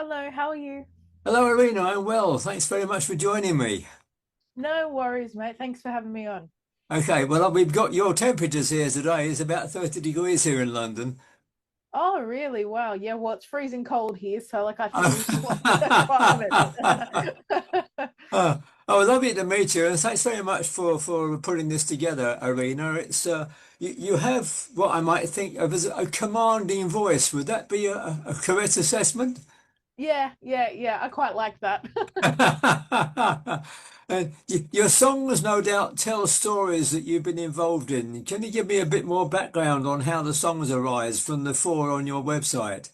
Hello, how are you? Hello, Irina. I'm well. Thanks very much for joining me. No worries, mate. Thanks for having me on. Okay, well, we've got your temperatures here today. It's about 30 degrees here in London. Oh, really? Wow. Yeah, well, it's freezing cold here, so like I think we swapped climate. Oh, lovely to meet you, and thanks very much for putting this together, Irina. It's you have what I might think of as a commanding voice. Would that be a correct assessment? Yeah. I quite like that. And your songs no doubt tell stories that you've been involved in. Can you give me a bit more background on how the songs arise from the four on your website?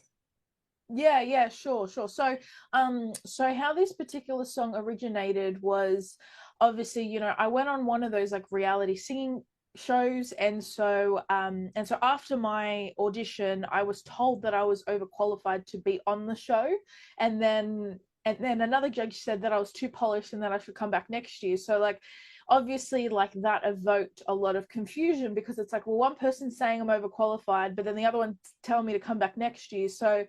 Yeah, sure. So how this particular song originated was obviously, I went on one of those like reality singing shows, and so after my audition, I was told that I was overqualified to be on the show, and then another judge said that I was too polished and that I should come back next year. So like obviously like that evoked a lot of confusion because it's like, well, one person's saying I'm overqualified, but then the other one telling me to come back next year. So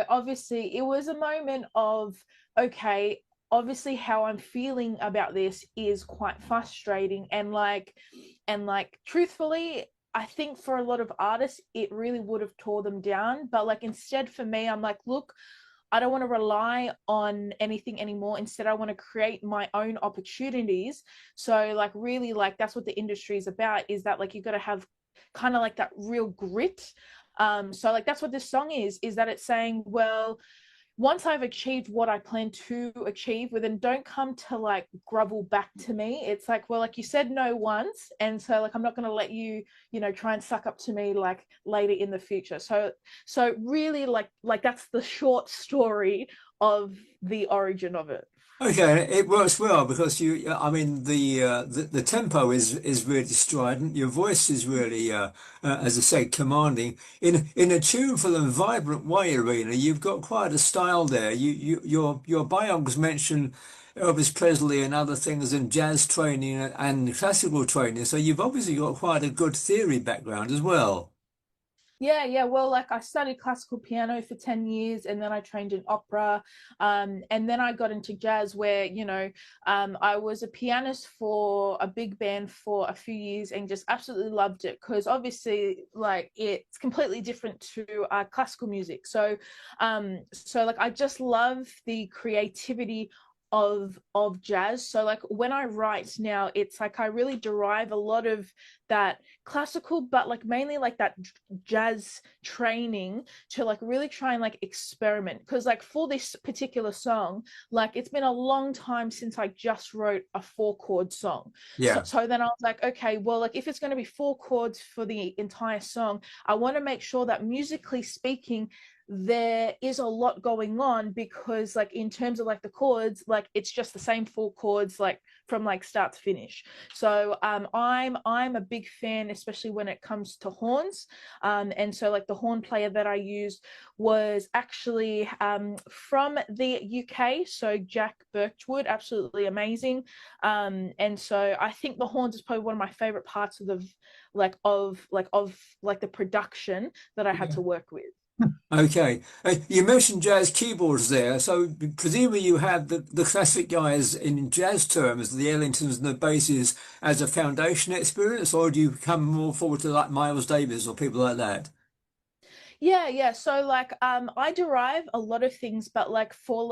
obviously it was a moment of, okay, obviously how I'm feeling about this is quite frustrating, and like truthfully, I think for a lot of artists it really would have tore them down, but like instead for me, I'm like, look, I don't want to rely on anything anymore. Instead, I want to create my own opportunities. So, like, really, like, that's what the industry is about, is that, like, you got to have kind of like that real grit. So, like, that's what this song is that it's saying, well, once I've achieved what I plan to achieve, well, then don't come to like grovel back to me. It's like, well, like you said no once, and so like I'm not going to let you, try and suck up to me like later in the future. So really, like that's the short story of the origin of it. Okay, it works well because I mean, the tempo is really strident. Your voice is really, as I said, commanding in a tuneful and vibrant way, Irina. You've got quite a style there. Your biogs mention Elvis Presley and other things, and jazz training and classical training. So you've obviously got quite a good theory background as well. Yeah. Well, like I studied classical piano for 10 years, and then I trained in opera. And then I got into jazz where, I was a pianist for a big band for a few years and just absolutely loved it because obviously like it's completely different to classical music. So like I just love the creativity of jazz. So like when I write now, it's like I really derive a lot of that classical, but like mainly like that jazz training to like really try and like experiment, because like for this particular song, like it's been a long time since I just wrote a four chord song. so, Yeah. so then I was like, okay, well, like if it's going to be four chords for the entire song, I want to make sure that musically speaking there is a lot going on, because like in terms of like the chords, like it's just the same four chords like from like start to finish. So I'm a big fan, especially when it comes to horns. And so like the horn player that I used was actually from the UK, so Jack Birchwood, absolutely amazing. And so I think the horns is probably one of my favorite parts of the like the production that I had Yeah. to work with. Okay. You mentioned jazz keyboards there, so presumably you have the classic guys in jazz terms, the Ellingtons and the basses, as a foundation experience, or do you come more forward to like Miles Davis or people like that? Yeah. So like I derive a lot of things, but like for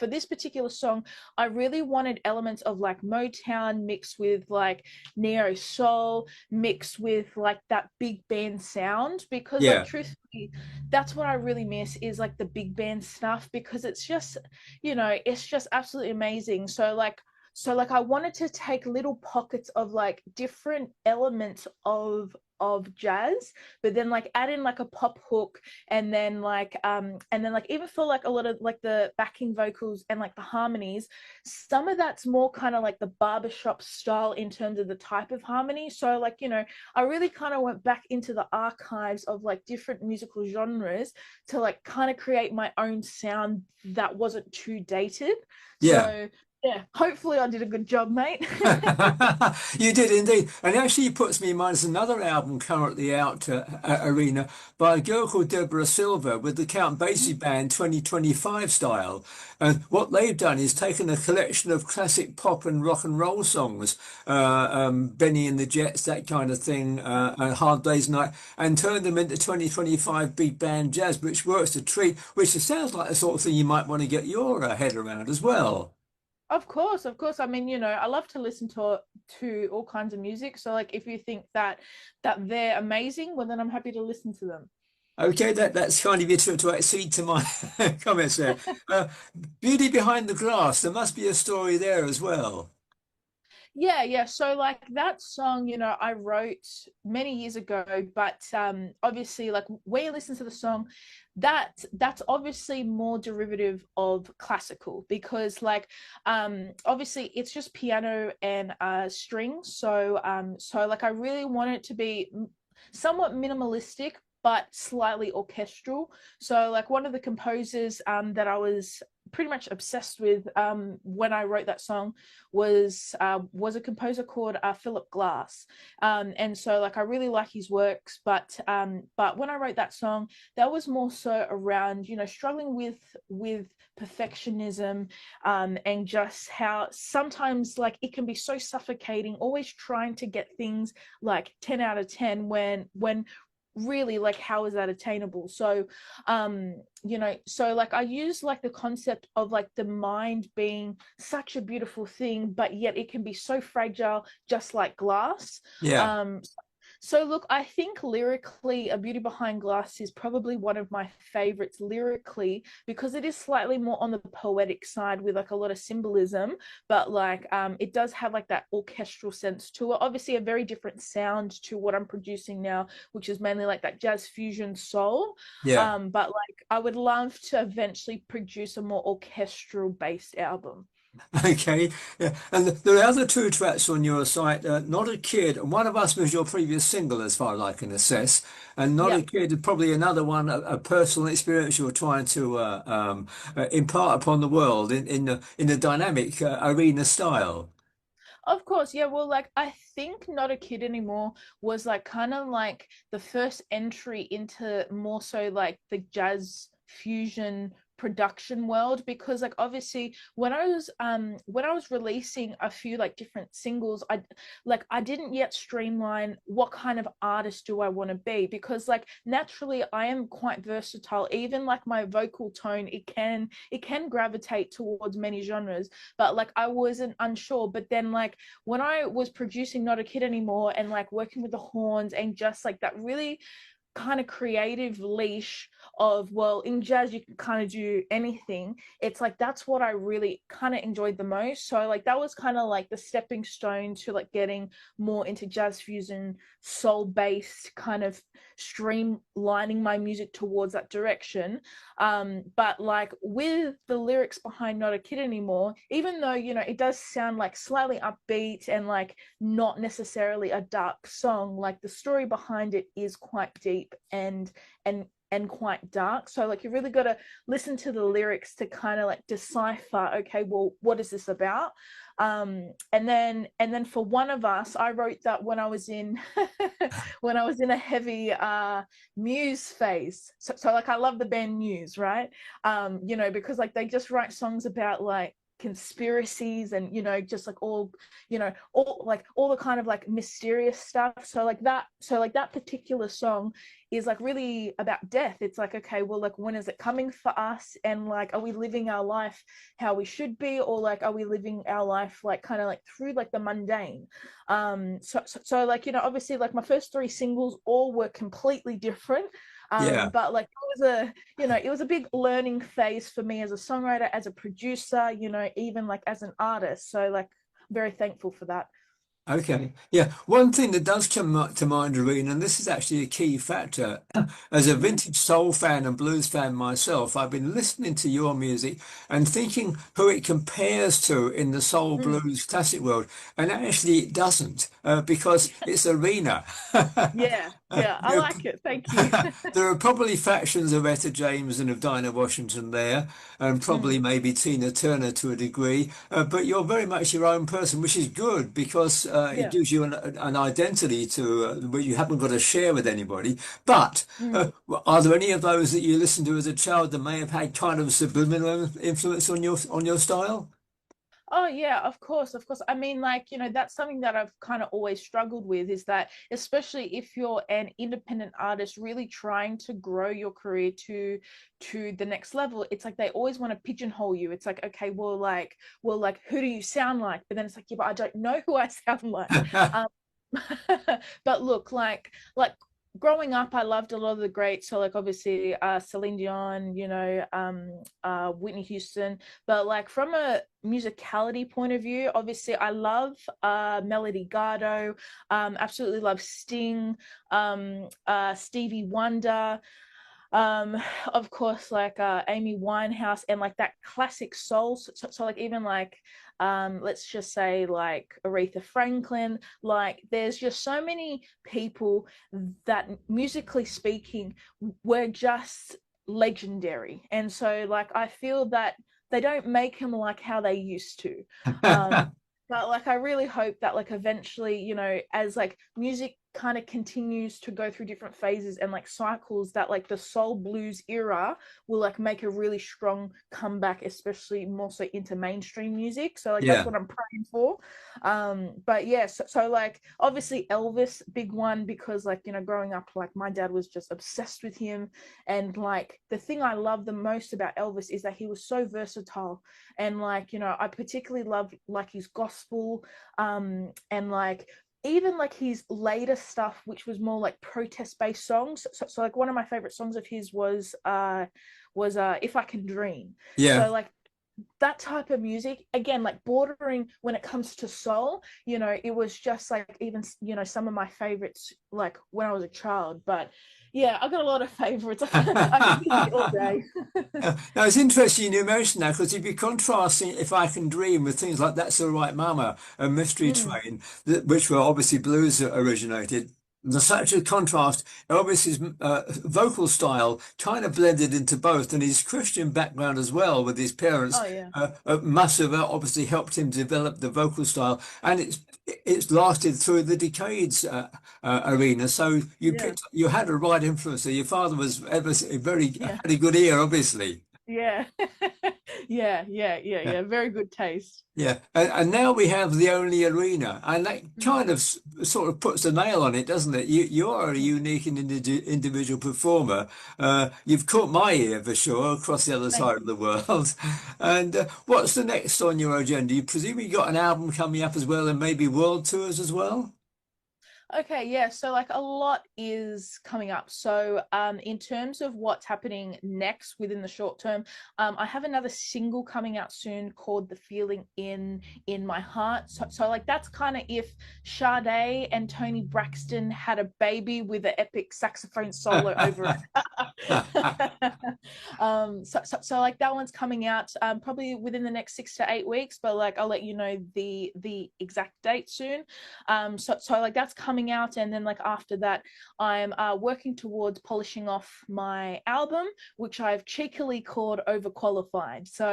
this particular song, I really wanted elements of like Motown mixed with like neo soul, mixed with like that big band sound, because like Yeah. truthfully, that's what I really miss is like the big band stuff, because it's just, it's just absolutely amazing. So like I wanted to take little pockets of like different elements of jazz, but then like add in like a pop hook, and then like even for like a lot of like the backing vocals and like the harmonies, some of that's more kind of like the barbershop style in terms of the type of harmony. So like, I really kind of went back into the archives of like different musical genres to like kind of create my own sound that wasn't too dated. Yeah. So Yeah, hopefully I did a good job, mate. You did indeed, and it actually puts me in mind. There's another album currently out, Arena, by a girl called Deborah Silver with the Count Basie Band 2025 style. And what they've done is taken a collection of classic pop and roll songs, Benny and the Jets, that kind of thing, Hard Day's Night, and turned them into 2025 big band jazz, which works a treat. Which sounds like the sort of thing you might want to get your head around as well. Of course, of course. I mean, I love to listen to all kinds of music. So like if you think that they're amazing, well then I'm happy to listen to them. Okay, that's kind of you to accede to my comments there. Uh, Beauty Behind the Glass, there must be a story there as well. Yeah, yeah. So like that song, I wrote many years ago, but obviously like when you listen to the song, that's obviously more derivative of classical because like obviously it's just piano and strings. So like I really want it to be somewhat minimalistic but slightly orchestral. So like one of the composers that I was pretty much obsessed with when I wrote that song was a composer called Philip Glass, and so like I really like his works. But when I wrote that song, that was more so around struggling with perfectionism, and just how sometimes like it can be so suffocating, always trying to get things like 10 out of 10 when really like how is that attainable. So like I use like the concept of like the mind being such a beautiful thing but yet it can be so fragile just like glass. Yeah. So look, I think lyrically, A Beauty Behind Glass is probably one of my favorites lyrically because it is slightly more on the poetic side with like a lot of symbolism, but like it does have like that orchestral sense to it. Obviously, a very different sound to what I'm producing now, which is mainly like that jazz fusion soul. Yeah. But like I would love to eventually produce a more orchestral based album. Okay. Yeah. And there are other two tracks on your site, Not a Kid, and one of us was your previous single, as far as I can assess. And Not a Yep. Kid, probably another one, a personal experience you're trying to impart upon the world in a dynamic arena style. Of course, yeah. Well, like I think Not a Kid Anymore was like kind of like the first entry into more so like the jazz fusion production world because like obviously when I was releasing a few like different singles, I didn't yet streamline what kind of artist do I want to be because like naturally I am quite versatile. Even like my vocal tone, it can gravitate towards many genres, but like I wasn't unsure. But then like when I was producing Not a Kid Anymore and like working with the horns and just like that really kind of creative leash of, well, in jazz you can kind of do anything, it's like that's what I really kind of enjoyed the most. So like that was kind of like the stepping stone to like getting more into jazz fusion, soul based kind of streamlining my music towards that direction. But like with the lyrics behind Not a Kid Anymore, even though it does sound like slightly upbeat and like not necessarily a dark song, like the story behind it is quite deep and quite dark. So like you really got to listen to the lyrics to kind of like decipher, okay, well, what is this about? And then for One of Us, I wrote that when I was in when I was in a heavy Muse phase. So like I love the band Muse, right? Because like they just write songs about like conspiracies and just like all the kind of like mysterious stuff. So like that particular song is like really about death. It's like, okay, well, like when is it coming for us, and like are we living our life how we should be, or like are we living our life like kind of like through like the mundane. So like obviously like my first three singles all were completely different. Yeah. But like it was a big learning phase for me as a songwriter, as a producer, even like as an artist. So like very thankful for that. Okay. Yeah. One thing that does come to mind, Irene, and this is actually a key factor, as a Mm-hmm. vintage soul fan and blues fan myself, I've been listening to your music and thinking who it compares to in the soul Mm. blues classic world. And actually it doesn't, because it's arena. Yeah. Yeah, I There like it. Thank you. there are probably factions of Etta James and of Dinah Washington there, and probably Mm, maybe Tina Turner to a degree. But you're very much your own person, which is good because it yeah. gives you an identity to where you haven't got to share with anybody. But Mm. are there any of those that you listened to as a child that may have had kind of subliminal influence on your style? Oh yeah, of course, of course. I mean, like, that's something that I've kind of always struggled with is that especially if you're an independent artist really trying to grow your career to the next level, it's like they always want to pigeonhole you. It's like, okay, well, like who do you sound like? But then it's like, yeah, but I don't know who I sound like. Um, but look, like growing up, I loved a lot of the greats. So like obviously Celine Dion, Whitney Houston. But like from a musicality point of view, obviously I love Melody Gardot, absolutely love Sting, Stevie Wonder, of course like Amy Winehouse and like that classic soul. So like even like let's just say like Aretha Franklin. Like there's just so many people that musically speaking were just legendary, and so like I feel that they don't make them like how they used to. um but like I really hope that like eventually, as like music kind of continues to go through different phases and like cycles, that like the soul blues era will like make a really strong comeback, especially more so into mainstream music. So like that's Yeah. what I'm praying for. But yeah, so like obviously Elvis, big one, because like growing up, like my dad was just obsessed with him. And like the thing I love the most about Elvis is that he was so versatile. And like I particularly love like his gospel, and like even like his later stuff, which was more like protest based songs. So like one of my favorite songs of his was If I Can Dream. Yeah. So like that type of music, again, like bordering when it comes to soul, it was just like even some of my favorites like when I was a child. But yeah, I got a lot of favorites. I could be here all day. Now it's interesting you mentioned that because if you contrasting If I Can Dream with things like That's All Right Mama and Mystery Mm. Train, which were obviously blues originated, there's such a contrast. Elvis's vocal style kind of blended into both, and his Christian background as well with his parents Oh yeah. must have obviously helped him develop the vocal style, and it's lasted through the decades arena. So Yeah. you had a right influence there. Your father was ever very Yeah. had a good ear, obviously. Yeah. Yeah. Yeah. Very good taste. Yeah, and now we have the only arena, and that Mm. kind of sort of puts a nail on it, doesn't it? You are a unique and individual performer. You've caught my ear for sure across the other Thank side of you. the world. And what's the next on your agenda? You presume you got an album coming up as well, and maybe world tours as well? Okay, yeah. So like a lot is coming up. So in terms of what's happening next within the short term, I have another single coming out soon called The Feeling in My Heart. So like that's kind of if Sade and Tony Braxton had a baby with an epic saxophone solo over it. So like that one's coming out probably within the next 6 to 8 weeks, but like I'll let you know the exact date soon. So like that's coming out, and then like after that, I'm working towards polishing off my album, which I've cheekily called Overqualified. So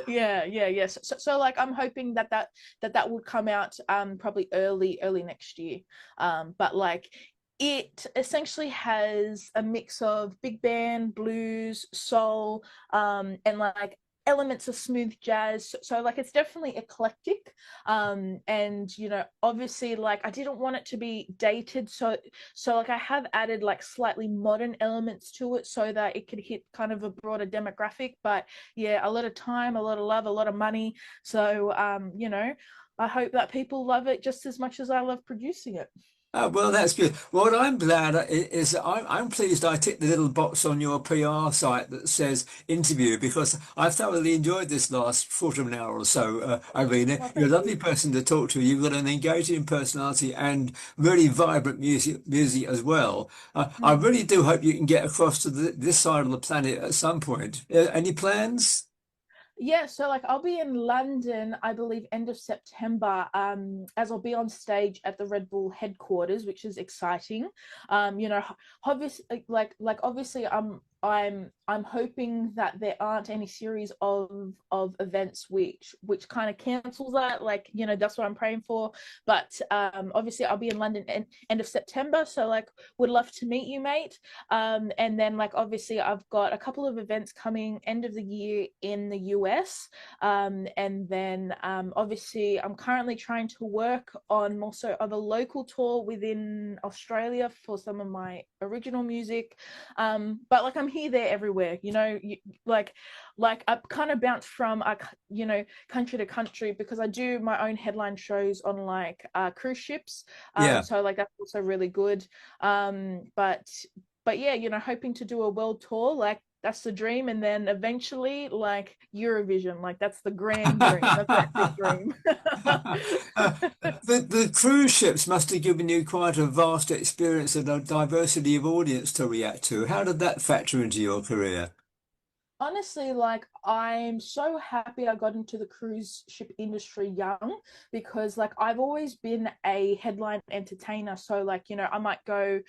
yeah. So like I'm hoping that will come out probably early next year. But like it essentially has a mix of big band, blues, soul, and like elements of smooth jazz. So like it's definitely eclectic. And obviously like I didn't want it to be dated. So like I have added like slightly modern elements to it so that it could hit kind of a broader demographic. But yeah, a lot of time, a lot of love, a lot of money. So I hope that people love it just as much as I love producing it. Well, that's good. What I'm glad is that I'm pleased I ticked the little box on your PR site that says interview because I thoroughly enjoyed this last quarter of an hour or so, Irina. Well, You're a thank lovely you. person to talk to. You've got an engaging personality and really vibrant music as well. I Mm. really do hope you can get across to this side of the planet at some point. Any plans? Yeah, so like I'll be in London, I believe, end of September, as I'll be on stage at the Red Bull headquarters, which is exciting. You know, obviously, obviously, I'm hoping that there aren't any series of events which kind of cancels that. Like, you know, that's what I'm praying for. But obviously, I'll be in London end of September, so like, would love to meet you, mate. And then like obviously I've got a couple of events coming end of the year in the US. And then obviously I'm currently trying to work on also of a local tour within Australia for some of my original music. But like I'm here, there, everywhere, you know, like I kind of bounce from you know, country to country because I do my own headline shows on like cruise ships. Yeah. So like that's also really good. But yeah, you know, hoping to do a world tour, like that's the dream, and then eventually like Eurovision, like that's the grand dream, that's the epic dream. The cruise ships must have given you quite a vast experience and a diversity of audience to react to. How did that factor into your career? Honestly, like I'm so happy I got into the cruise ship industry young because like I've always been a headline entertainer. So like, you know, I might go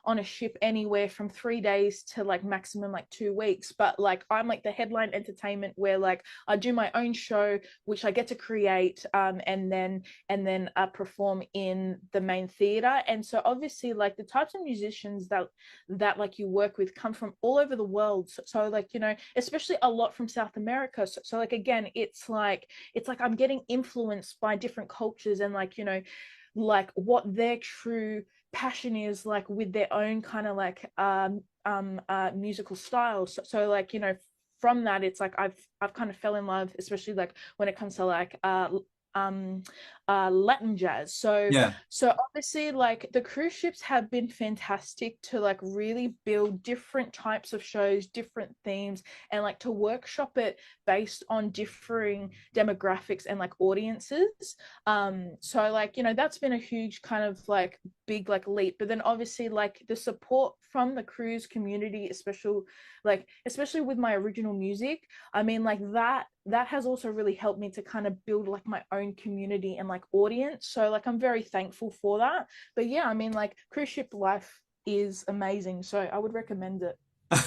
on a ship anywhere from 3 days to like maximum like 2 weeks. But like I'm like the headline entertainment where like I do my own show, which I get to create, and then perform in the main theater. And so obviously like the types of musicians that like you work with come from all over the world. So like, you know, especially a lot from South America. So like again, it's like I'm getting influenced by different cultures and like, you know, like what their true passion is like with their own kind of like musical styles. So like, you know, from that it's like I've kind of fell in love, especially like when it comes to like um Latin jazz. So Yeah. obviously like the cruise ships have been fantastic to like really build different types of shows, different themes, and like to workshop it based on differing demographics and like audiences. So like, you know, that's been a huge kind of like big like leap. But then obviously like the support from the cruise community, especially with my original music, I mean like that has also really helped me to kind of build like my own community and like audience. So like I'm very thankful for that. But yeah, I mean like cruise ship life is amazing, so I would recommend it.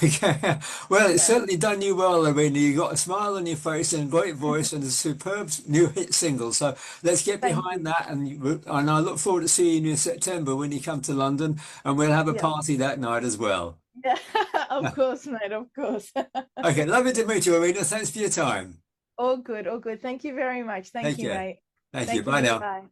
Okay. Well, it's Yeah. certainly done you well, Irina. You've got a smile on your face and a great voice and a superb new hit single. So let's get Thank behind you. that. And I look forward to seeing you in September when you come to London, and we'll have a Yeah. party that night as well. Yeah. Of course, mate, of course. Okay, lovely to meet you, Irina. Thanks for your time. All good, all good. Thank you very much. Thank Take you, care. mate. Thank you. Thank you, Bye mate. now. Bye.